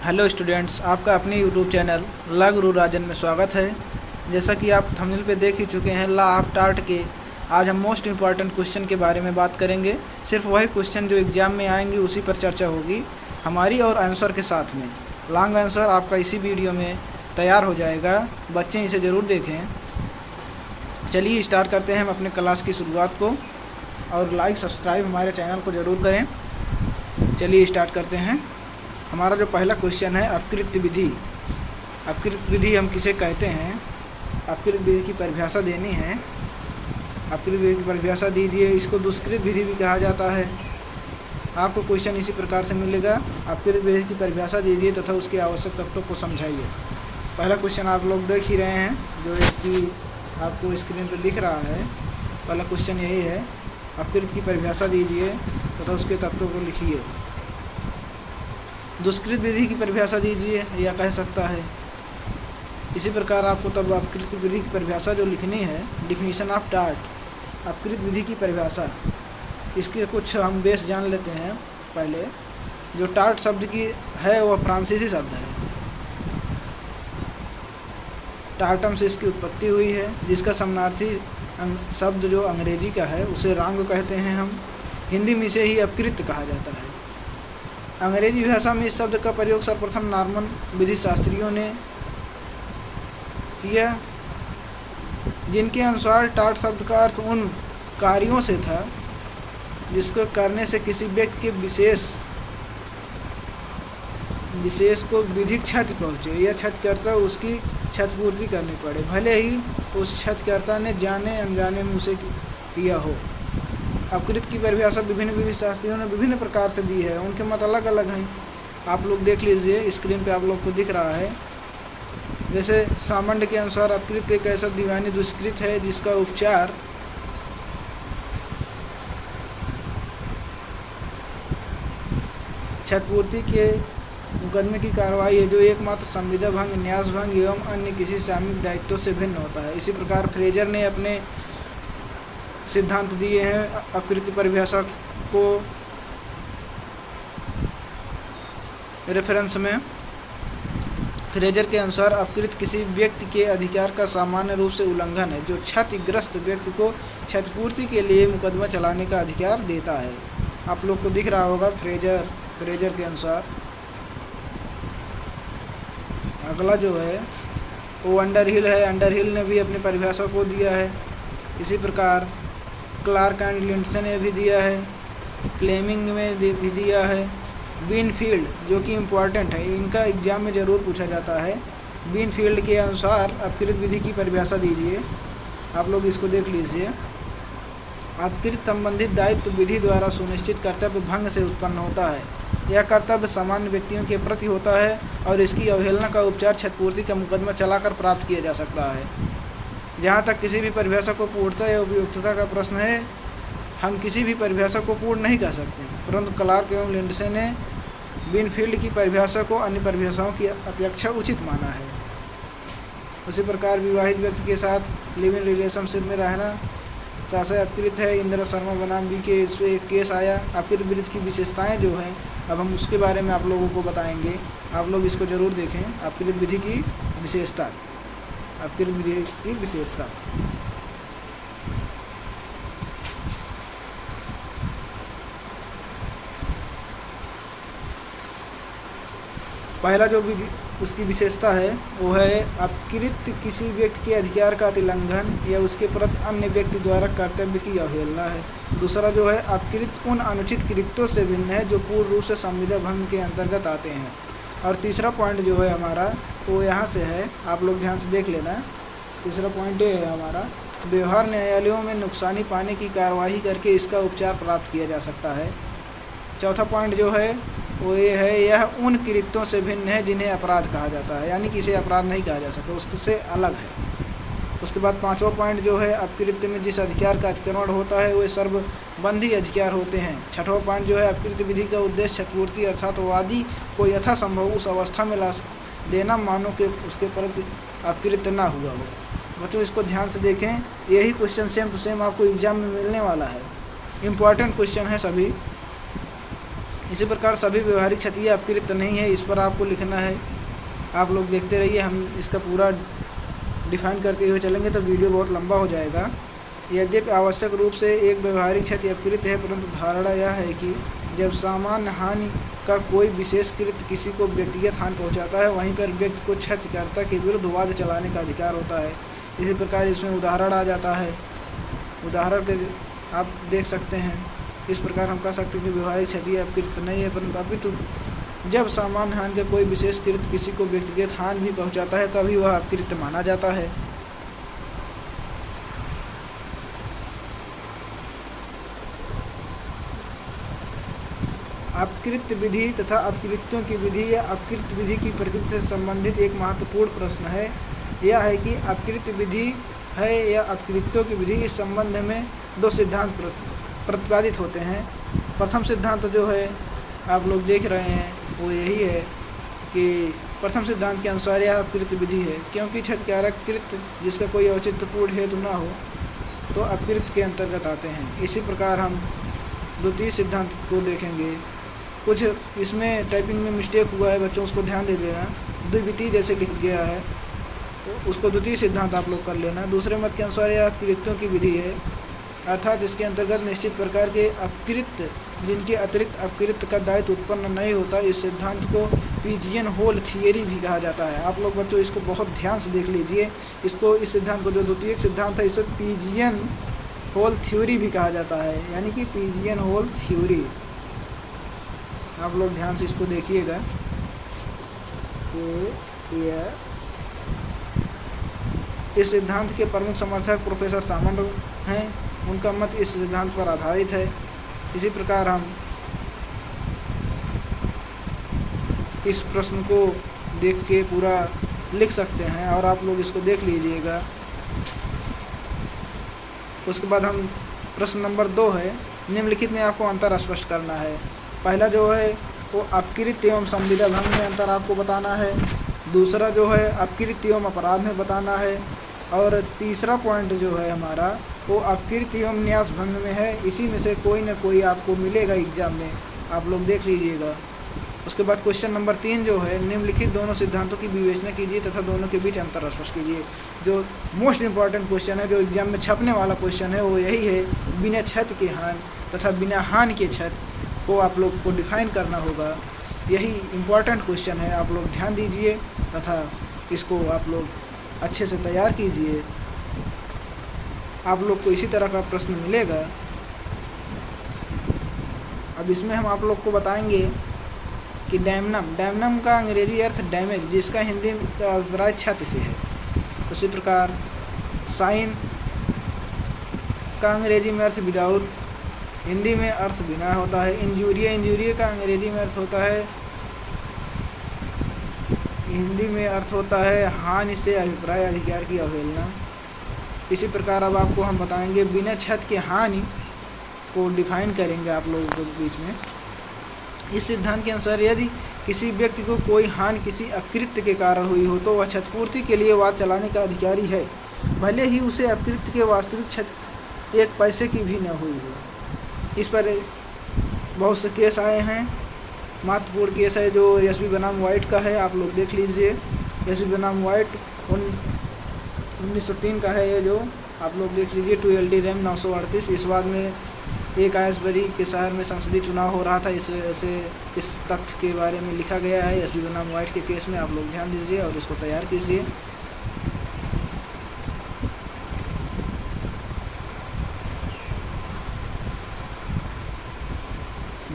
Hello students, आपका अपने YouTube channel ला गुरु राजन में स्वागत है। जैसा कि आप थंबनेल पे देख ही चुके हैं, ला ऑफ टार्ट के आज हम मोस्ट इम्पॉर्टेंट क्वेश्चन के बारे में बात करेंगे। सिर्फ वही क्वेश्चन जो एग्ज़ाम में आएंगे उसी पर चर्चा होगी हमारी और आंसर के साथ में। लॉन्ग आंसर आपका इसी वीडियो में तैयार हो जाएगा, बच्चे इसे ज़रूर देखें। चलिए स्टार्ट करते हैं हम अपने क्लास की शुरुआत को, और लाइक सब्सक्राइब हमारे चैनल को ज़रूर करें। चलिए स्टार्ट करते हैं। हमारा जो पहला क्वेश्चन है, अपकृत्य विधि। अपकृत्य विधि हम किसे कहते हैं? अपकृत्य विधि की परिभाषा देनी है। अपकृत्य विधि की परिभाषा दीजिए। इसको दुष्कृत विधि भी कहा जाता है। आपको क्वेश्चन इसी प्रकार से मिलेगा, अपकृत्य विधि की परिभाषा दीजिए तथा उसके आवश्यक तत्वों को समझाइए। पहला क्वेश्चन आप लोग देख ही रहे हैं, जो इसकी आपको स्क्रीन पर दिख रहा है। पहला क्वेश्चन यही है, अपकृत्य की परिभाषा दीजिए तथा उसके तत्वों को लिखिए। दुष्कृत विधि की परिभाषा दीजिए या कह सकता है। इसी प्रकार आपको तब अपकृत्य विधि की परिभाषा जो लिखनी है, डिफिनीशन ऑफ टार्ट, अपकृत्य विधि की परिभाषा। इसके कुछ हम बेस जान लेते हैं। पहले जो टार्ट शब्द की है वह फ्रांसीसी शब्द है। टार्टम से इसकी उत्पत्ति हुई है, जिसका समानार्थी शब्द जो अंग्रेजी का है उसे रॉन्ग कहते हैं हम। हिंदी में इसे ही अपकृत्य कहा जाता है। अंग्रेजी भाषा में इस शब्द का प्रयोग सर्वप्रथम नॉर्मन विधि शास्त्रियों ने किया, जिनके अनुसार टार्ट शब्द का अर्थ उन कार्यों से था जिसको करने से किसी व्यक्ति के विशेष को विधिक क्षति पहुँचे या क्षतिकर्ता उसकी क्षतिपूर्ति करनी पड़े, भले ही उस क्षतिकर्ता ने जाने अनजाने में उसे किया हो। अपकृत्य की परिभाषा विभिन्न विधि शास्त्रियों ने विभिन्न प्रकार से दी है, उनके मत अलग अलग हैं। आप लोग देख लीजिए, स्क्रीन पे आप लोग को दिख रहा है। जैसे सामान्य के अनुसार अपकृत्य एक ऐसा दीवानी दुष्कृत है जिसका उपचार क्षतिपूर्ति के मुकदमे की कार्रवाई है, जो एकमात्र संविदा भंग, न्यास भंग एवं अन्य किसी सामूहिक दायित्व से भिन्न होता है। इसी प्रकार फ्रेजर ने अपने सिद्धांत दिए हैं अपकृत्य परिभाषा को रेफरेंस में। फ्रेजर के अनुसार अपकृत्य किसी व्यक्ति के अधिकार का सामान्य रूप से उल्लंघन है, जो क्षतिग्रस्त व्यक्ति को क्षतिपूर्ति के लिए मुकदमा चलाने का अधिकार देता है। आप लोग को दिख रहा होगा फ्रेजर के अनुसार। अगला जो है वो अंडरहिल है। अंडरहिल ने भी अपनी परिभाषा को दिया है। इसी प्रकार क्लार्क एंड लिंडसे ने भी दिया है, फ्लेमिंग में भी दिया है, बीनफील्ड जो कि इम्पॉर्टेंट है, इनका एग्जाम में ज़रूर पूछा जाता है। बीनफील्ड के अनुसार अपकृत्य विधि की परिभाषा दीजिए। आप लोग इसको देख लीजिए। अपकृत्य संबंधित दायित्व विधि द्वारा सुनिश्चित कर्तव्य भंग से उत्पन्न होता है। यह कर्तव्य सामान्य व्यक्तियों के प्रति होता है और इसकी अवहेलना का उपचार क्षतिपूर्ति का मुकदमा चलाकर प्राप्त किया जा सकता है। जहाँ तक किसी भी परिभाषा को पूर्णता या उपयुक्तता का प्रश्न है, हम किसी भी परिभाषा को पूर्ण नहीं कह सकते, परंतु क्लार्क एवं लिंडसे ने बीनफील्ड की परिभाषा को अन्य परिभाषाओं की अपेक्षा उचित माना है। उसी प्रकार विवाहित व्यक्ति के साथ लिव इन रिलेशनशिप में रहना साशय अपकृत्य है। इंदिरा शर्मा बनाम बी के इस पर एक केस आया। अपकृत्य विधि की विशेषताएँ जो हैं, अब हम उसके बारे में आप लोगों को बताएंगे। आप लोग इसको ज़रूर देखें। अपकृत्य विधि की विशेषता, अपकृत्य विधि की विशेषता। पहला जो विधि उसकी विशेषता है वो है, अपकृत्य किसी व्यक्ति के अधिकार का उल्लंघन या उसके प्रति अन्य व्यक्ति द्वारा कर्तव्य की अवहेलना है। दूसरा जो है, अपकृत्य उन अनुचित कृत्यों से भिन्न है जो पूर्ण रूप से संविदा भंग के अंतर्गत आते हैं। और तीसरा पॉइंट जो है हमारा वो यहाँ से है, आप लोग ध्यान से देख लेना। तीसरा पॉइंट ये है हमारा, व्यवहार न्यायालयों में नुकसानी पाने की कार्यवाही करके इसका उपचार प्राप्त किया जा सकता है। चौथा पॉइंट जो है वो ये है, यह उन कृत्यों से भिन्न है जिन्हें अपराध कहा जाता है, यानी कि इसे अपराध नहीं कहा जा सकता, उससे अलग है। उसके बाद पांचवा पॉइंट जो है, अपकृत्य में जिस अधिकार का अतिक्रमण होता है वे सर्वबंधी अधिकार होते हैं। छठवां पॉइंट जो है, अपकृत्य विधि का उद्देश्य क्षतिपूर्ति अर्थात वादी को यथासंभव उस अवस्था में ला देना मानो कि उसके प्रति अपकृत्य ना हुआ हो। बच्चों इसको ध्यान से देखें, यही क्वेश्चन सेम टू सेम आपको एग्जाम में मिलने वाला है। इम्पॉर्टेंट क्वेश्चन है सभी। इसी प्रकार सभी व्यवहारिक क्षतियाँ अपकृत नहीं है, इस पर आपको लिखना है। आप लोग देखते रहिए, हम इसका पूरा डिफाइन करते हुए चलेंगे तो वीडियो बहुत लंबा हो जाएगा। यद्यपि आवश्यक रूप से एक व्यवहारिक क्षति अपकृत है, परंतु धारणा यह है कि जब सामान्य हानि का कोई विशेष कृत्य किसी को व्यक्तिगत हानि पहुंचाता है, वहीं पर व्यक्ति को क्षतिकर्ता के विरुद्ध वाद चलाने का अधिकार होता है। इसी प्रकार इसमें उदाहरण आ जाता है, उदाहरण के आप देख सकते हैं। इस प्रकार हम कह सकते हैं कि व्यवहारिक क्षति अपकृत नहीं है, परंतु अपितु जब सामान्य हानि का कोई विशेष कृत्य किसी को व्यक्तिगत हानि भी पहुँचाता है, तभी वह अपकृत माना जाता है। अपकृत विधि तथा अपकृत्यों की विधि या अपकृत विधि की प्रकृति से संबंधित एक महत्वपूर्ण प्रश्न है। यह है कि अपकृत विधि है या अपकृत्यों की विधि, इस संबंध में दो सिद्धांत प्रतिपादित होते हैं। प्रथम सिद्धांत जो है आप लोग देख रहे हैं वो यही है कि प्रथम सिद्धांत के अनुसार यह अपकृत विधि है, क्योंकि क्षतिकारक कृत्य जिसका कोई औचित्यपूर्ण हेतु न हो तो अपकृत के अंतर्गत आते हैं। इसी प्रकार हम द्वितीय सिद्धांत को देखेंगे। कुछ इसमें टाइपिंग में मिस्टेक हुआ है बच्चों, उसको ध्यान दे देना। द्वितीय जैसे लिख गया है उसको द्वितीय सिद्धांत आप लोग कर लेना। दूसरे मत के अनुसार यह अपकृत्यों की विधि है, अर्थात इसके अंतर्गत निश्चित प्रकार के अपकृत्य जिनके अतिरिक्त अपकृत्य का दायित्व उत्पन्न नहीं होता। इस सिद्धांत को पिजियन होल थियरी भी कहा जाता है। आप लोग बच्चों इसको बहुत ध्यान से देख लीजिए। इसको, इस सिद्धांत को जो द्वितीय सिद्धांत है, इसे पिजियन होल थ्योरी भी कहा जाता है, यानी कि पिजियन होल थ्योरी। आप लोग ध्यान से इसको देखिएगा। इस सिद्धांत के प्रमुख समर्थक प्रोफेसर सामंत हैं, उनका मत इस सिद्धांत पर आधारित है। इसी प्रकार हम इस प्रश्न को देख के पूरा लिख सकते हैं और आप लोग इसको देख लीजिएगा। उसके बाद हम प्रश्न नंबर 2 है, निम्नलिखित में आपको अंतर स्पष्ट करना है। पहला जो है वो अपकृत एवं संविदा भंग में अंतर आपको बताना है। दूसरा जो है अपकृत एवं अपराध में बताना है। और तीसरा पॉइंट जो है हमारा वो अपकृत एवं न्यास भंग में है। इसी में से कोई ना कोई आपको मिलेगा एग्जाम में, आप लोग देख लीजिएगा। उसके बाद क्वेश्चन नंबर 3 जो है, निम्नलिखित दोनों सिद्धांतों की विवेचना कीजिए तथा दोनों के बीच अंतर स्पष्ट कीजिए। जो मोस्ट इम्पॉर्टेंट क्वेश्चन है, जो एग्जाम में छपने वाला क्वेश्चन है, वो यही है, बिना क्षति के हानि तथा बिना हानि के क्षति को आप लोग को डिफाइन करना होगा। यही इम्पॉर्टेंट क्वेश्चन है, आप लोग ध्यान दीजिए तथा इसको आप लोग अच्छे से तैयार कीजिए। आप लोग को इसी तरह का प्रश्न मिलेगा। अब इसमें हम आप लोग को बताएंगे कि डैमनम का अंग्रेजी अर्थ डैमेज, जिसका हिंदी का अभिप्राय क्षति से है। उसी प्रकार साइन का अंग्रेजी में अर्थ विदाउट, हिंदी में अर्थ बिना होता है। इंजूरिया का अंग्रेजी में अर्थ होता है, हिंदी में अर्थ होता है हानि से अभिप्राय, अधिकार की अवहेलना। इसी प्रकार अब आपको हम बताएंगे बिना क्षति के हानि को डिफाइन करेंगे आप लोगों के बीच में। इस सिद्धांत के अनुसार यदि किसी व्यक्ति को कोई हानि किसी अपकृत्य के कारण हुई हो तो वह क्षतिपूर्ति के लिए वाद चलाने का अधिकारी है, भले ही उसे अपकृत्य के वास्तविक क्षति 1 पैसे की भी न हुई हो। इस पर बहुत से केस आए हैं। महत्वपूर्ण केस है जो एसपी बनाम वाइट का है, आप लोग देख लीजिए। एसपी बनाम वाइट 1903 का है ये, जो आप लोग देख लीजिए। 2LD RAM 938। इस बात में एक आयसबरी के शहर में संसदीय चुनाव हो रहा था, इस तथ्य के बारे में लिखा गया है एसपी बनाम वाइट के केस में। आप लोग ध्यान दीजिए और इसको तैयार कीजिए।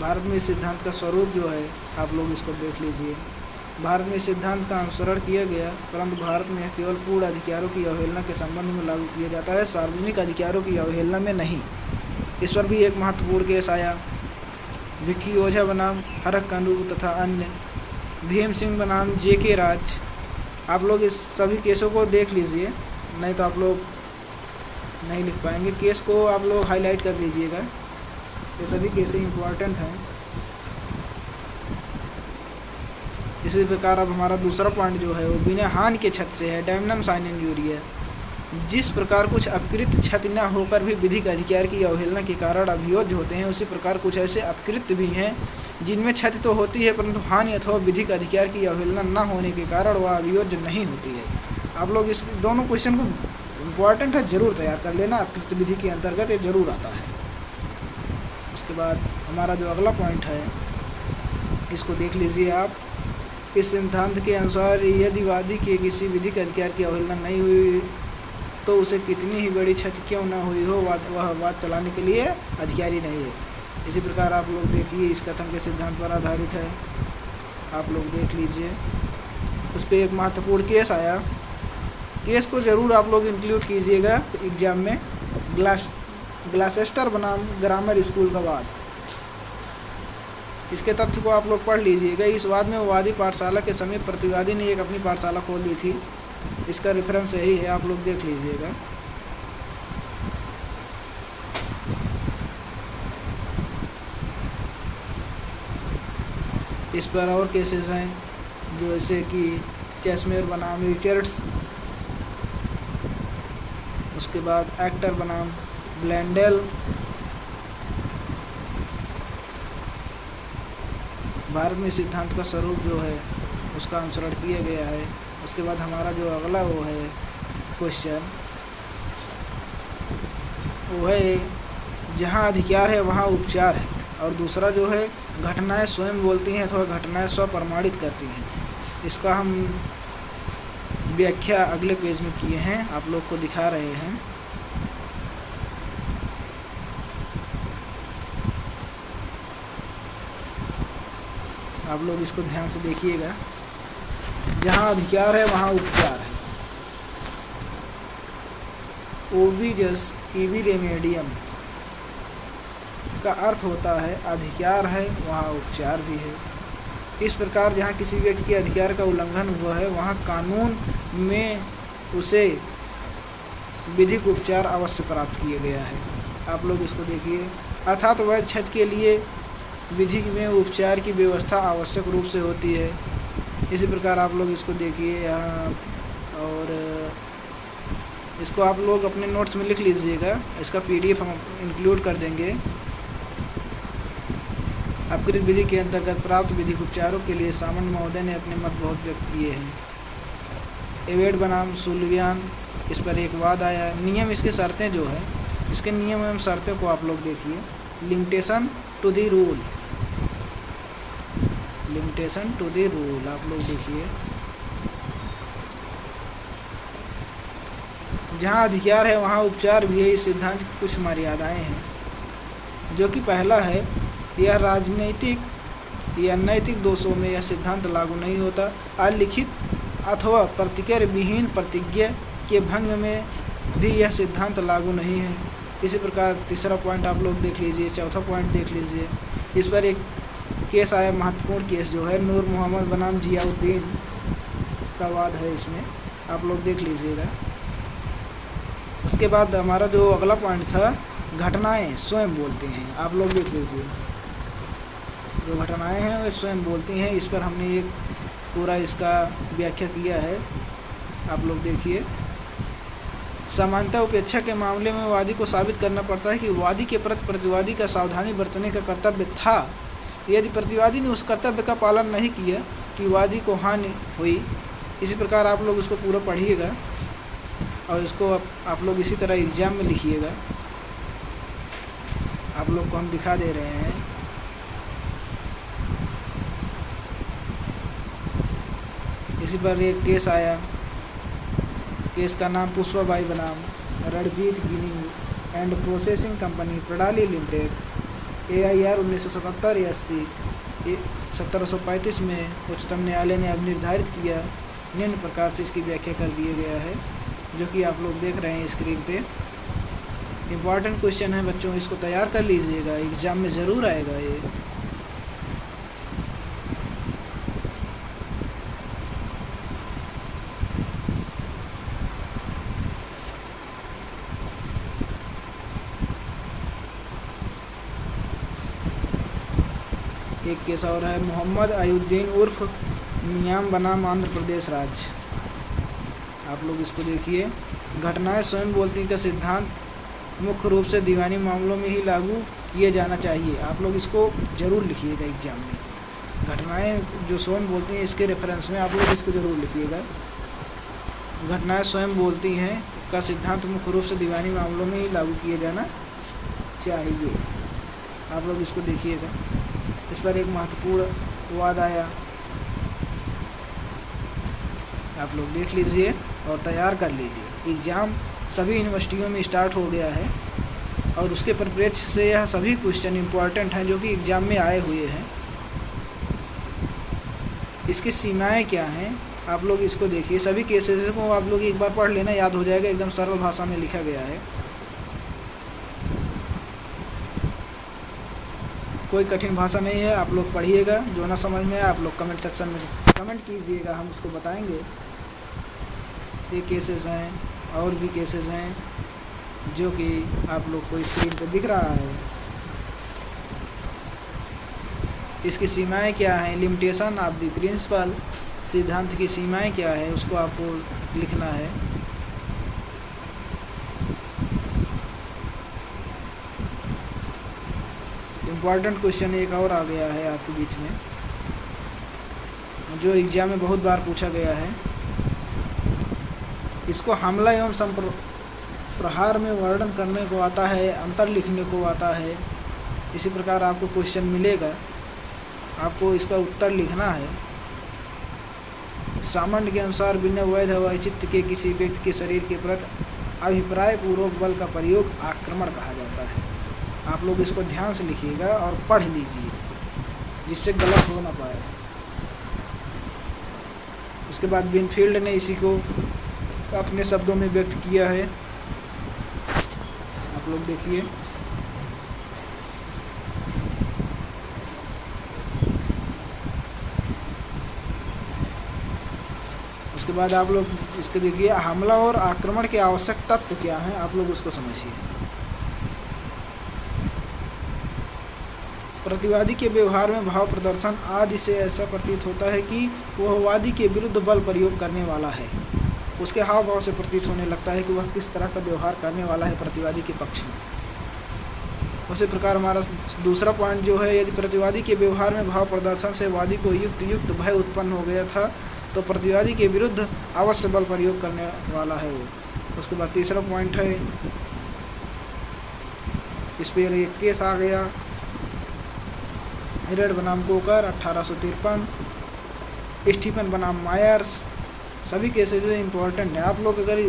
भारत में इस सिद्धांत का स्वरूप जो है आप लोग इसको देख लीजिए। भारत में इस सिद्धांत का अनुसरण किया गया, परंतु भारत में केवल पूर्ण अधिकारों की अवहेलना के संबंध में लागू किया जाता है, सार्वजनिक अधिकारों की अवहेलना में नहीं। इस पर भी एक महत्वपूर्ण केस आया। विक्की ओझा बनाम हरक कंडू तथा अन्य, भीम सिंह बनाम JK राज। आप लोग इस सभी केसों को देख लीजिए, नहीं तो आप लोग नहीं लिख पाएंगे। केस को आप लोग हाईलाइट कर लीजिएगा, ये सभी केसें इम्पोर्टेंट हैं। इसी प्रकार अब हमारा दूसरा पॉइंट जो है वो बिना हानि के क्षति से है, डैमनम साइन इंजूरिया। जिस प्रकार कुछ अपकृत क्षति न होकर भी विधिक अधिकार की अवहेलना के कारण अभियोज्य होते हैं, उसी प्रकार कुछ ऐसे अपकृत भी हैं जिनमें क्षति तो होती है परंतु हानि अथवा विधिक अधिकार की अवहेलना न होने के कारण वह अभियोज्य नहीं होती है। आप लोग इस दोनों क्वेश्चन को इम्पॉर्टेंट है, ज़रूर तैयार कर लेना, अपकृत विधि के अंतर्गत ये जरूर आता है। उसके बाद हमारा जो अगला पॉइंट है इसको देख लीजिए आप। इस सिद्धांत के अनुसार यदि वादी के किसी विधिक अधिकार की अवहेलना नहीं हुई तो उसे कितनी ही बड़ी क्षति क्यों न हुई हो, वह वाद चलाने के लिए अधिकारी नहीं है। इसी प्रकार आप लोग देखिए, इस कथन के सिद्धांत पर आधारित है, आप लोग देख लीजिए। उस पर एक महत्वपूर्ण केस आया, केस को ज़रूर आप लोग इंक्लूड कीजिएगा एग्जाम में। ग्लासेस्टर बनाम ग्रामर स्कूल का वाद, इसके तथ्य को आप लोग पढ़ लीजिएगा। इस वाद में वादी पाठशाला के समीप प्रतिवादी ने एक अपनी पाठशाला खोल ली थी, इसका रेफरेंस यही है, आप लोग देख लीजिएगा। इस पर और केसेस हैं जैसे कि चेसमेयर बनाम रिचर्ड्स, उसके बाद एक्टर बनाम ब्लेंडेल, भारत में सिद्धांत का स्वरूप जो है उसका अनुसरण किया गया है। उसके बाद हमारा जो अगला वो है क्वेश्चन, वो है जहाँ अधिकार है वहाँ उपचार है, और दूसरा जो है घटनाएं स्वयं बोलती हैं अथवा घटनाएं स्वप्रमाणित करती हैं। इसका हम व्याख्या अगले पेज में किए हैं, आप लोग को दिखा रहे हैं। आप लोग इसको ध्यान से देखिएगा। जहाँ अधिकार है वहाँ उपचार है। ओबिजस इबी रेमेडियम का अर्थ होता है अधिकार है वहाँ उपचार भी है। इस प्रकार जहाँ किसी व्यक्ति के अधिकार का उल्लंघन हुआ है वहाँ कानून में उसे विधिक उपचार अवश्य प्राप्त किया गया है। आप लोग इसको देखिए, अर्थात वह क्षति के लिए विधि में उपचार की व्यवस्था आवश्यक रूप से होती है। इसी प्रकार आप लोग इसको देखिए यहाँ, और इसको आप लोग अपने नोट्स में लिख लीजिएगा, इसका PDF हम इंक्लूड कर देंगे। अपकृत विधि के अंतर्गत प्राप्त विधिक उपचारों के लिए सामंत महोदय ने अपने मत बहुत व्यक्त किए हैं। एवेड बनाम सुल्वियान, इस पर एक वाद आया। नियम, इसके शर्तें जो है, इसके नियम एवं शर्तें को आप लोग देखिए। Limitation to the rule, limitation to the rule, आप लोग देखिए। जहाँ अधिकार है वहाँ उपचार भी है। इस सिद्धांत की कुछ मर्यादाएं हैं, जो कि पहला है, यह राजनीतिक या नैतिक दोषों में यह सिद्धांत लागू नहीं होता। अलिखित अथवा प्रतिक्रिया विहीन प्रतिज्ञा के भंग में भी यह सिद्धांत लागू नहीं है। इसी प्रकार तीसरा पॉइंट आप लोग देख लीजिए। चौथा पॉइंट देख लीजिए, इस पर एक केस आया, महत्वपूर्ण केस जो है नूर मोहम्मद बनाम जियाउद्दीन का वाद है, इसमें आप लोग देख लीजिएगा। उसके बाद हमारा जो अगला पॉइंट था, घटनाएं स्वयं बोलती हैं, आप लोग देख लीजिए। जो घटनाएं हैं वे स्वयं बोलती हैं, इस पर हमने एक पूरा इसका व्याख्या किया है, आप लोग देखिए। समानता उपेक्षा के मामले में वादी को साबित करना पड़ता है कि वादी के प्रति प्रतिवादी का सावधानी बरतने का कर्तव्य था। यदि प्रतिवादी ने उस कर्तव्य का पालन नहीं किया कि वादी को हानि हुई। इसी प्रकार आप लोग इसको पूरा पढ़िएगा और इसको आप लोग इसी तरह एग्जाम में लिखिएगा। आप लोग को हम दिखा दे रहे हैं। इसी पर एक केस आया, केस का नाम पुष्पाबाई बनाम Ranjit ginning and processing company प्रणाली लिमिटेड, AIR 1977 80 1735 में उच्चतम न्यायालय ने अब निर्धारित किया। निम्न प्रकार से इसकी व्याख्या कर दिया गया है, जो कि आप लोग देख रहे हैं स्क्रीन पे। इम्पॉर्टेंट क्वेश्चन है बच्चों, इसको तैयार कर लीजिएगा, एग्ज़ाम में ज़रूर आएगा ये। एक केस और है, मोहम्मद अयुद्दीन उर्फ मियाम बनाम आंध्र प्रदेश राज्य। आप लोग इसको देखिए। घटनाएं स्वयं बोलती का सिद्धांत मुख्य रूप से दीवानी मामलों में ही लागू किए जाना चाहिए। आप लोग इसको ज़रूर लिखिएगा एग्जाम में। घटनाएं जो स्वयं बोलती हैं इसके रेफरेंस में आप लोग इसको ज़रूर लिखिएगा। घटनाएं स्वयं बोलती हैं का सिद्धांत मुख्य रूप से दीवानी मामलों में ही लागू किए जाना चाहिए। आप लोग इसको देखिएगा। इस पर एक महत्वपूर्ण वाद आया, आप लोग देख लीजिए और तैयार कर लीजिए। एग्ज़ाम सभी यूनिवर्सिटियों में स्टार्ट हो गया है और उसके परिप्रेक्ष्य से यह सभी क्वेश्चन इम्पॉर्टेंट हैं जो कि एग्ज़ाम में आए हुए हैं। इसकी सीमाएं क्या हैं आप लोग इसको देखिए। सभी केसेस को आप लोग एक बार पढ़ लेना, याद हो जाएगा। एकदम सरल भाषा में लिखा गया है, कोई कठिन भाषा नहीं है। आप लोग पढ़िएगा, जो ना समझ में आए आप लोग कमेंट सेक्शन में कमेंट कीजिएगा, हम उसको बताएंगे। ये केसेस हैं और भी केसेस हैं जो कि आप लोग को स्क्रीन पे दिख रहा है। इसकी सीमाएं क्या हैं, लिमिटेशन ऑफ द प्रिंसिपल, सिद्धांत की सीमाएं क्या है उसको आपको लिखना है। इम्पॉर्टेंट क्वेश्चन एक और आ गया है आपके बीच में, जो एग्जाम में बहुत बार पूछा गया है। इसको हमला एवं संप्रहार में वर्णन करने को आता है, अंतर लिखने को आता है। इसी प्रकार आपको क्वेश्चन मिलेगा, आपको इसका उत्तर लिखना है। सामान्य के अनुसार बिना वैध व चित्त के किसी व्यक्ति के शरीर के प्रति अभिप्राय पूर्वक बल का प्रयोग आक्रमण कहा जाता है। आप लोग इसको ध्यान से लिखिएगा और पढ़ लीजिए, जिससे गलत हो ना पाए। उसके बाद बिनफील्ड ने इसी को अपने शब्दों में व्यक्त किया है, आप लोग देखिए। उसके बाद आप लोग इसके देखिए, हमला और आक्रमण के आवश्यक तत्व क्या हैं आप लोग उसको समझिए। प्रतिवादी के व्यवहार में भाव प्रदर्शन आदि से ऐसा प्रतीत होता है कि वह वादी के विरुद्ध बल प्रयोग करने वाला है। उसके हाव भाव से प्रतीत होने लगता है कि वह किस तरह का व्यवहार करने वाला है प्रतिवादी के पक्ष में। उसी प्रकार हमारा दूसरा पॉइंट जो है, यदि प्रतिवादी के व्यवहार में भाव प्रदर्शन से वादी को युक्त भय उत्पन्न हो गया था तो प्रतिवादी के विरुद्ध अवश्य बल प्रयोग करने वाला है वो। उसके बाद तीसरा पॉइंट है, इस पर एक केस आ गया, हेरल्ड बनाम कोकर 1853, स्टीफन बनाम मायर्स। सभी केसेस इंपॉर्टेंट हैं। आप लोग अगर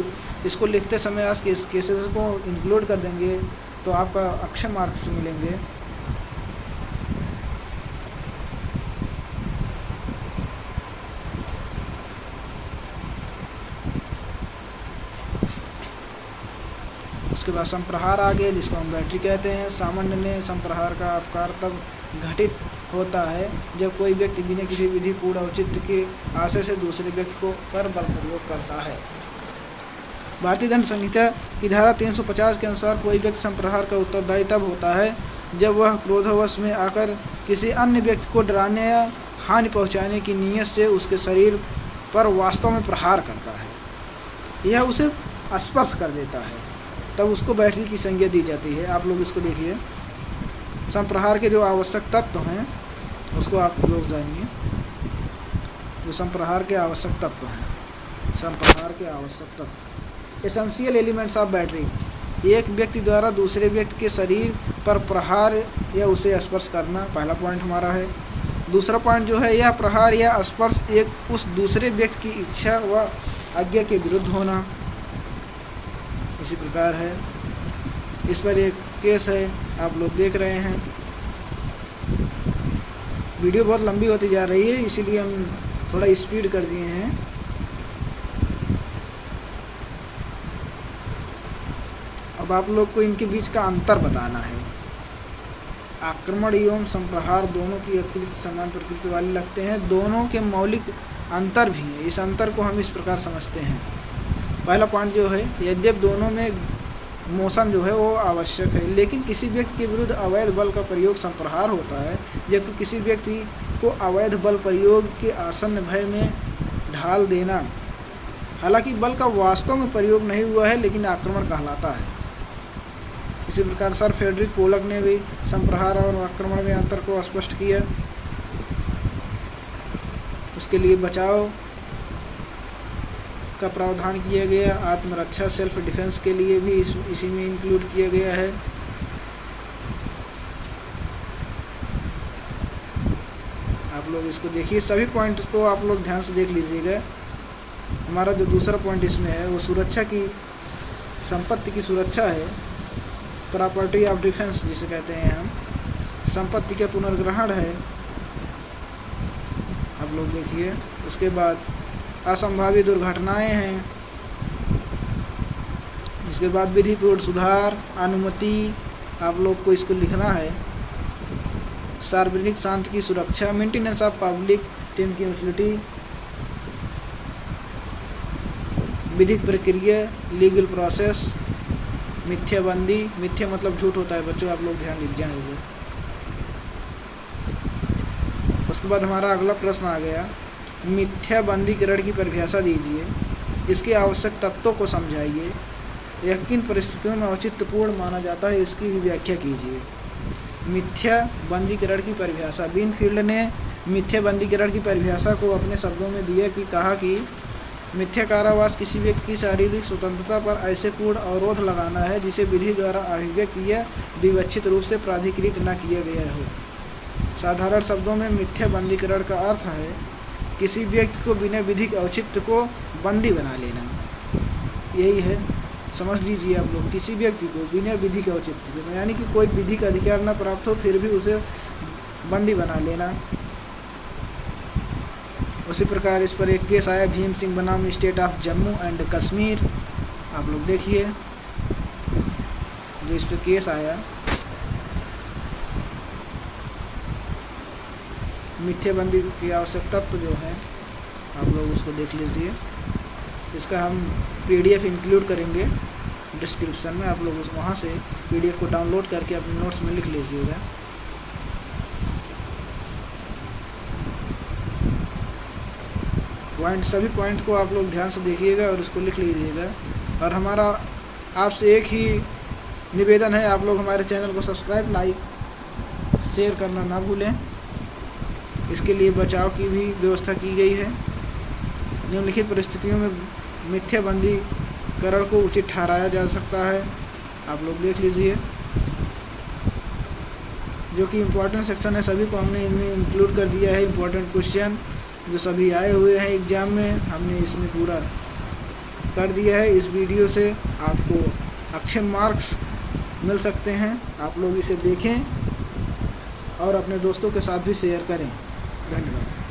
इसको लिखते समय आज के केसेस को इंक्लूड कर देंगे तो आपका अच्छे मार्क्स मिलेंगे। उसके बाद संप्रहार आ गए, जिसको हम बैटरी कहते हैं। सामान्य ने संप्रहार का आकार तब घटित होता है जब कोई व्यक्ति बिना किसी विधि पूर्ण औचित्य के आशय से दूसरे व्यक्ति को पर बल प्रयोग करता है। भारतीय दंड संहिता की धारा 350 के अनुसार कोई व्यक्ति संप्रहार का उत्तरदायी तब होता है जब वह क्रोधवश में आकर किसी अन्य व्यक्ति को डराने या हानि पहुंचाने की नीयत से उसके शरीर पर वास्तव में प्रहार करता है, यह उसे स्पर्श कर देता है, तब उसको बैटरी की संज्ञा दी जाती है। आप लोग इसको देखिए। संप्रहार के जो आवश्यक तत्व हैं उसको आप लोग जानिए। जो संप्रहार के आवश्यक तत्व हैं, संप्रहार के आवश्यक तत्व, एसेंशियल एलिमेंट्स ऑफ बैटरी। एक व्यक्ति द्वारा दूसरे व्यक्ति के शरीर पर प्रहार या उसे स्पर्श करना पहला पॉइंट हमारा है। दूसरा पॉइंट जो है, यह प्रहार या स्पर्श एक उस दूसरे व्यक्ति की इच्छा व आज्ञा के विरुद्ध होना। इसी प्रकार है, इस पर एक केस है, आप लोग देख रहे हैं। वीडियो बहुत लंबी होती जा रही है, इसीलिए हम थोड़ा स्पीड कर दिए हैं। अब आप लोग को इनके बीच का अंतर बताना है। आक्रमण एवं संप्रहार दोनों की आकृति समान प्रकृति वाले लगते हैं, दोनों के मौलिक अंतर भी है। इस अंतर को हम इस प्रकार समझते हैं। पहला पॉइंट जो है, यद्यप दोनों में मोशन जो है वो आवश्यक है, लेकिन किसी व्यक्ति के विरुद्ध अवैध बल का प्रयोग संप्रहार होता है, जबकि किसी व्यक्ति को अवैध बल प्रयोग के आसन्न भय में ढाल देना हालांकि बल का वास्तव में प्रयोग नहीं हुआ है, लेकिन आक्रमण कहलाता है। इसी प्रकार सर फ्रेडरिक पोलक ने भी संप्रहार और आक्रमण में अंतर को स्पष्ट किया। उसके लिए बचाव का प्रावधान किया गया। आत्मरक्षा सेल्फ डिफेंस के लिए भी इसी में इंक्लूड किया गया है। आप लोग इसको देखिए, सभी पॉइंट्स को आप लोग ध्यान से देख लीजिएगा। हमारा जो दूसरा पॉइंट इसमें है वो सुरक्षा की, संपत्ति की सुरक्षा है, प्रॉपर्टी ऑफ डिफेंस जिसे कहते हैं हम, संपत्ति के पुनर्ग्रहण है। आप लोग देखिए, उसके बाद असंभावित दुर्घटनाएं हैं, इसके बाद विधिपूर्ण सुधार, अनुमति, आप लोग को इसको लिखना है। सार्वजनिक शांति की सुरक्षा, मेंटेनेंस ऑफ पब्लिक ट्रैंक्विलिटी, विधिक प्रक्रिया, लीगल प्रोसेस, मिथ्याबंदी, मिथ्या मतलब झूठ होता है बच्चों, आप लोग ध्यान दीजिए जाएंगे। उसके बाद हमारा अगला प्रश्न आ गया, मिथ्याबंदीकरण की परिभाषा दीजिए, इसके आवश्यक तत्वों को समझाइए, यह किन परिस्थितियों में औचित्यपूर्ण माना जाता है, इसकी भी व्याख्या कीजिए। मिथ्याबंदीकरण की परिभाषा, बीनफील्ड ने मिथ्याबंदीकरण की परिभाषा को अपने शब्दों में दिया कि कहा कि मिथ्या कारावास किसी व्यक्ति की शारीरिक स्वतंत्रता पर ऐसे पूर्ण अवरोध लगाना है जिसे विधि द्वारा अभिव्यक्त या विवक्षित रूप से प्राधिकृत न किया गया हो। साधारण शब्दों में मिथ्याबंदीकरण का अर्थ है किसी व्यक्ति को बिना विधिक औचित्य को बंदी बना लेना। यही है, समझ लीजिए आप लोग, किसी व्यक्ति को बिना विधिक औचित्य के, यानी कि कोई विधिक अधिकार न प्राप्त हो फिर भी उसे बंदी बना लेना। उसी प्रकार इस पर एक केस आया भीम सिंह बनाम state of Jammu and Kashmir. आप लोग देखिए जो इस पर केस आया, मिथ्याबंदी की आवश्यक तत्व जो है आप लोग उसको देख लीजिए। इसका हम PDF इंक्लूड करेंगे डिस्क्रिप्शन में, आप लोग उस वहाँ से PDF को डाउनलोड करके अपने नोट्स में लिख लीजिएगा। पॉइंट, सभी पॉइंट को आप लोग ध्यान से देखिएगा और उसको लिख लीजिएगा। और हमारा आपसे एक ही निवेदन है, आप लोग हमारे चैनल को सब्सक्राइब, लाइक, शेयर करना ना भूलें। इसके लिए बचाव की भी व्यवस्था की गई है। निम्नलिखित परिस्थितियों में मिथ्याबंदीकरण को उचित ठहराया जा सकता है, आप लोग देख लीजिए। जो कि इम्पोर्टेंट सेक्शन है, सभी को हमने इनमें इंक्लूड कर दिया है। इम्पोर्टेंट क्वेश्चन जो सभी आए हुए हैं एग्ज़ाम में, हमने इसमें पूरा कर दिया है। इस वीडियो से आपको अच्छे मार्क्स मिल सकते हैं। आप लोग इसे देखें और अपने दोस्तों के साथ भी शेयर करें। धन्यवाद।